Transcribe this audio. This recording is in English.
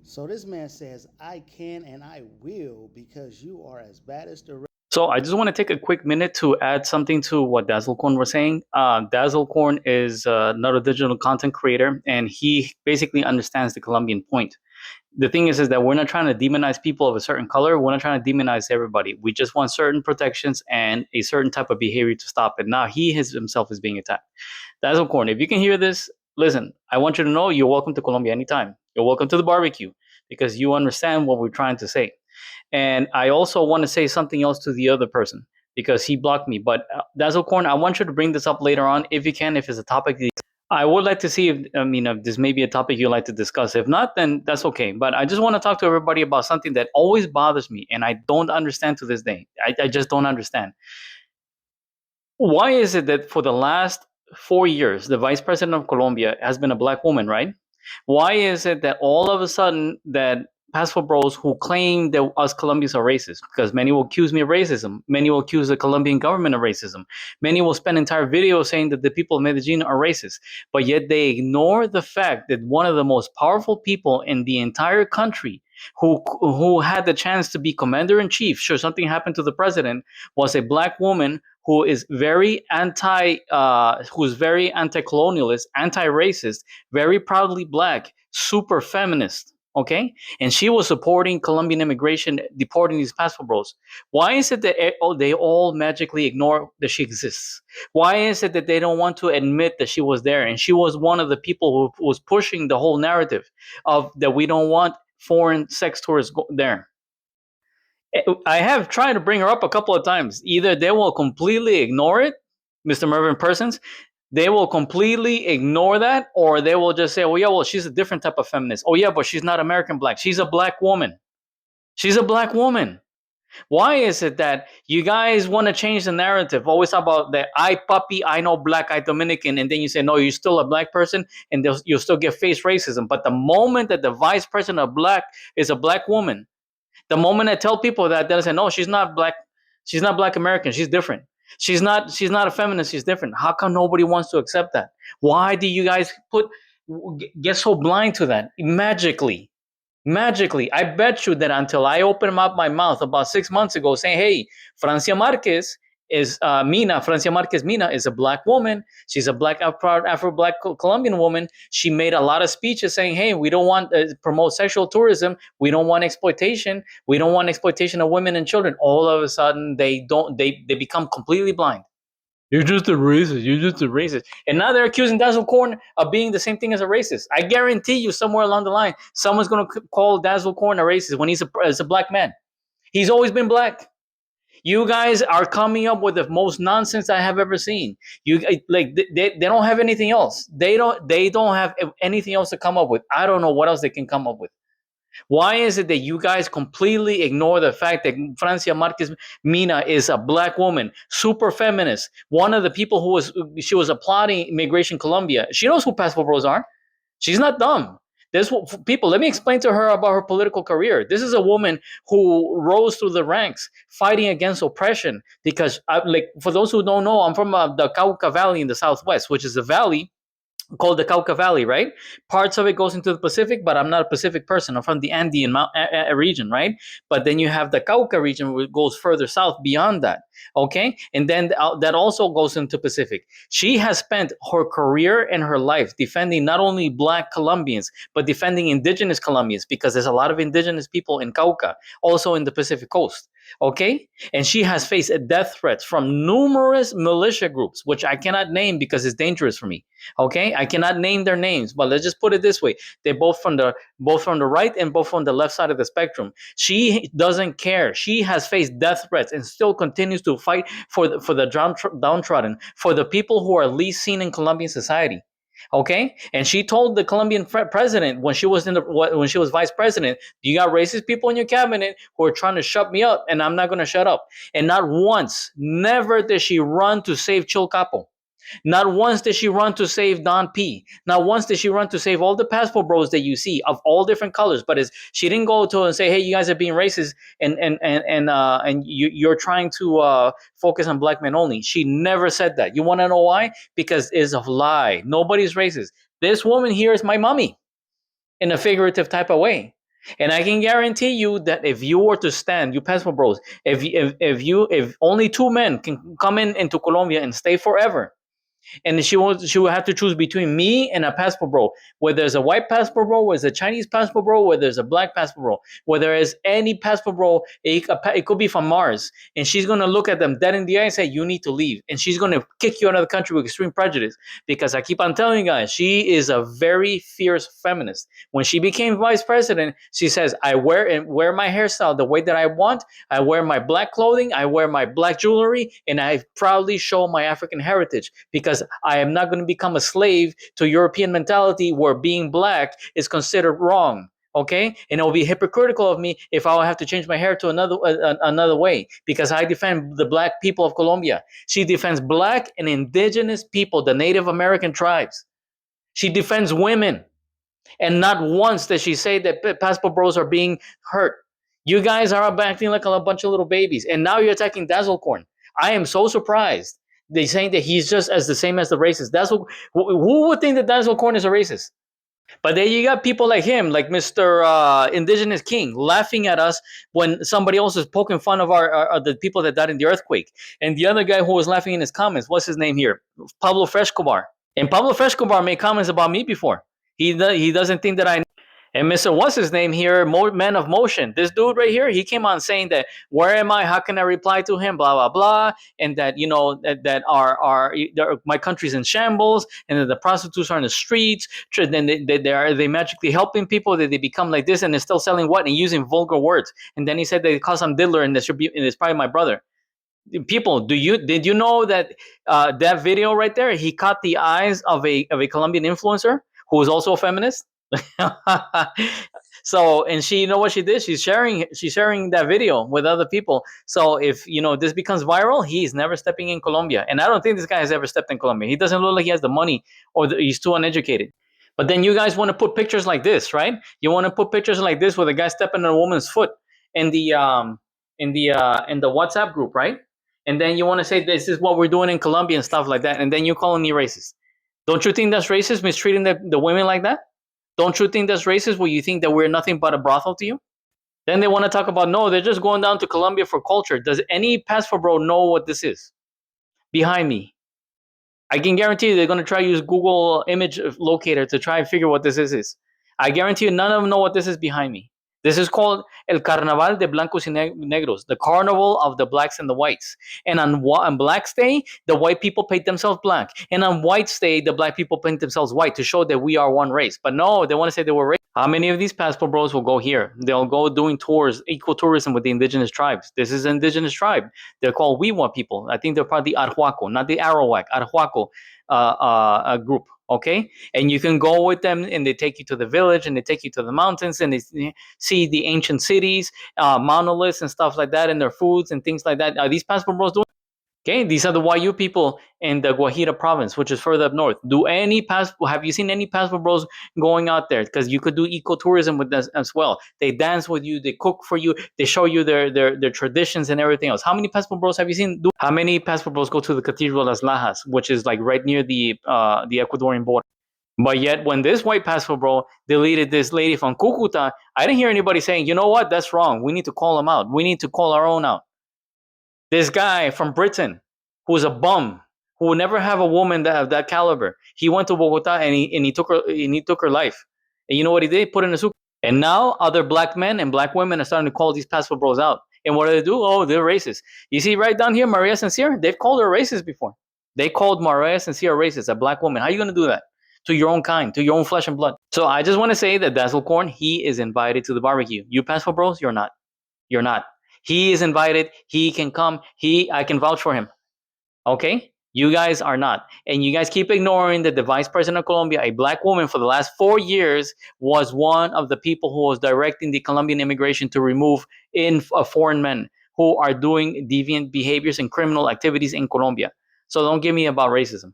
So this man says, I can and I will because you are as bad as the. So I just want to take a quick minute to add something to what Dazzlecorn was saying. Dazzlecorn is another digital content creator, and he basically understands the Colombian point. The thing is that we're not trying to demonize people of a certain color. We're not trying to demonize everybody. We just want certain protections and a certain type of behavior to stop it. Now himself is being attacked. Dazzlecorn, if you can hear this, listen, I want you to know you're welcome to Colombia anytime. You're welcome to the barbecue because you understand what we're trying to say. And I also want to say something else to the other person because he blocked me. But Dazzlecorn, I want you to bring this up later on if you can, if it's a topic. I would like to see if this may be a topic you'd like to discuss. If not, then that's okay. But I just want to talk to everybody about something that always bothers me and I don't understand to this day. I just don't understand. Why is it that for the last 4 years, the vice president of Colombia has been a black woman, right? Why is it that all of a sudden that passport bros who claim that us Colombians are racist, because many will accuse me of racism, many will accuse the Colombian government of racism, many will spend entire videos saying that the people of Medellin are racist, but yet they ignore the fact that one of the most powerful people in the entire country who had the chance to be commander in chief should something happen to the president was a black woman who's very anti-colonialist, anti-racist, very proudly black, super feminist. Okay, and she was supporting Colombian immigration, deporting these passport bros. Why is it that they all magically ignore that she exists? Why is it that they don't want to admit that she was there? And she was one of the people who was pushing the whole narrative of that we don't want foreign sex tourists there. I have tried to bring her up a couple of times. Either they will completely ignore it, Mr. Mervyn Persons, they will completely ignore that, or they will just say, "Oh yeah, well she's a different type of feminist. Oh yeah, but she's not American black. She's a black woman. She's a black woman." Why is it that you guys want to change the narrative? Always talk about the I puppy, I know black, I Dominican, and then you say, no, you're still a black person, and you'll still get face racism. But the moment that the vice president of black is a black woman, the moment I tell people that, they say, no, she's not black. She's not black American. She's different. She's not a feminist. She's different. How come nobody wants to accept that? Why do you guys get so blind to that? Magically, I bet you that until I opened up my mouth about 6 months ago saying, hey, Francia Marquez is Francia Marquez Mina is a black woman. She's a black, proud Afro-Black Colombian woman. She made a lot of speeches saying, hey, we don't want to promote sexual tourism. We don't want exploitation. We don't want exploitation of women and children. All of a sudden, they become completely blind. You're just a racist. You're just a racist. And now they're accusing Dazzlecorn of being the same thing as a racist. I guarantee you, somewhere along the line, someone's going to call Dazzlecorn a racist when he's a black man. He's always been black. You guys are coming up with the most nonsense I have ever seen. You like they don't have anything else. They don't have anything else to come up with. I don't know what else they can come up with. Why is it that you guys completely ignore the fact that Francia Marquez Mina is a black woman, super feminist, one of the people she was applauding Immigration Colombia. She knows who passport bros are. She's not dumb. This people. Let me explain to her about her political career. This is a woman who rose through the ranks, fighting against oppression. Because, for those who don't know, I'm from the Cauca Valley in the Southwest, which is a valley called the Cauca Valley, right? Parts of it goes into the Pacific, but I'm not a Pacific person. I'm from the Andean region, right? But then you have the Cauca region, which goes further south beyond that, okay? And then that also goes into Pacific. She has spent her career and her life defending not only Black Colombians, but defending indigenous Colombians, because there's a lot of indigenous people in Cauca, also in the Pacific coast. Okay, and she has faced death threats from numerous militia groups, which I cannot name because it's dangerous for me. Okay, I cannot name their names, but let's just put it this way: they're both from the right and both from the left side of the spectrum. She doesn't care. She has faced death threats and still continues to fight for the downtrodden, for the people who are least seen in Colombian society. Okay, and she told the Colombian president when she was vice president, "You got racist people in your cabinet who are trying to shut me up, and I'm not going to shut up." And not once, never did she run to save Chil Capo. Not once did she run to save Don P. Not once did she run to save all the passport bros that you see of all different colors. But she didn't go to and say, "Hey, you guys are being racist, and you're trying to focus on black men only." She never said that. You want to know why? Because it's a lie. Nobody's racist. This woman here is my mommy in a figurative type of way. And I can guarantee you that if you were to stand, you passport bros, if only two men can come into Colombia and stay forever, and she would have to choose between me and a passport bro. Whether there's a white passport bro, whether there's a Chinese passport bro, whether there's a black passport bro, whether there's any passport bro, it could be from Mars, and she's gonna look at them dead in the eye and say, "You need to leave," and she's gonna kick you out of the country with extreme prejudice. Because I keep on telling you guys, she is a very fierce feminist. When she became vice president, she says, "I wear my hairstyle the way that I want. I wear my black clothing. I wear my black jewelry, and I proudly show my African heritage because I am not going to become a slave to European mentality where being black is considered wrong." Okay, and it will be hypocritical of me if I will have to change my hair to another way because I defend the black people of Colombia. She defends black and indigenous people, the Native American tribes. She defends women, and not once does she say that passport bros are being hurt. You guys are acting like a bunch of little babies, and now you're attacking Dazzlecorn. I am so surprised. They're saying that he's just as the same as the racist. Who would think that Dazzlecorn is a racist? But then you got people like him, like Mr. Indigenous King, laughing at us when somebody else is poking fun of the people that died in the earthquake. And the other guy who was laughing in his comments, what's his name here? Pablo Frescobar. And Pablo Frescobar made comments about me before. He doesn't think that I. And Mr. What's his name here, Man of Motion. This dude right here, he came on saying that, where am I? How can I reply to him? Blah blah blah, and that that my country's in shambles, and that the prostitutes are in the streets. Then they magically helping people that they become like this, and they're still selling what and using vulgar words. And then he said they call some diddler, and it's probably my brother. People, did you know that that video right there? He caught the eyes of a Colombian influencer who is also a feminist. So, and she, you know what she did? She's sharing that video with other people. So if this becomes viral, he's never stepping in Colombia, and I don't think this guy has ever stepped in Colombia. He doesn't look like he has the money, or he's too uneducated. But then you guys want to put pictures like this, right? You want to put pictures like this with a guy stepping on a woman's foot in the WhatsApp group, right? And then you want to say this is what we're doing in Colombia and stuff like that, and then you're calling me racist. Don't you think that's racist, mistreating the women like that? Don't you think that's racist where you think that we're nothing but a brothel to you? Then they want to talk about, no, they're just going down to Colombia for culture. Does any passport bro know what this is? Behind me. I can guarantee you they're going to try to use Google image locator to try and figure what this is. I guarantee you none of them know what this is behind me. This is called El Carnaval de Blancos y Negros, the carnival of the blacks and the whites. And on Black's Day, the white people paint themselves black. And on White's Day, the black people paint themselves white to show that we are one race. But no, they want to say they were race. How many of these passport bros will go here? They'll go doing tours, ecotourism with the indigenous tribes. This is an indigenous tribe. They're called Wiwa people. I think they're probably the Arhuaco, not the Arawak, Arhuaco group. Okay, and you can go with them, and they take you to the village, and they take you to the mountains, and they see the ancient cities, monoliths, and stuff like that, and their foods and things like that. Are these passport bros doing? Okay, these are the Wayu people in the Guajira province, which is further up north. Have you seen any passport bros going out there? Because you could do ecotourism with them as well. They dance with you, they cook for you, they show you their traditions and everything else. How many passport bros have you seen? How many passport bros go to the Cathedral Las Lajas, which is like right near the Ecuadorian border? But yet, when this white passport bro deleted this lady from Cucuta, I didn't hear anybody saying, you know what, that's wrong. We need to call them out. We need to call our own out. This guy from Britain, who's a bum, who will never have a woman of that caliber, he went to Bogota and he took her life. And you know what he did? Put in a suit. And now other black men and black women are starting to call these passport bros out. And what do they do? Oh, they're racist. You see right down here, Maria Sincere, they've called her racist before. They called Maria Sincere racist, a black woman. How are you going to do that? To your own kind, to your own flesh and blood. So I just want to say that Dazzlecorn, he is invited to the barbecue. You passport bros, you're not. You're not. He is invited. He can come. I can vouch for him. Okay? You guys are not. And you guys keep ignoring that the vice president of Colombia, a black woman for the last 4 years, was one of the people who was directing the Colombian immigration to remove foreign men who are doing deviant behaviors and criminal activities in Colombia. So don't give me about racism.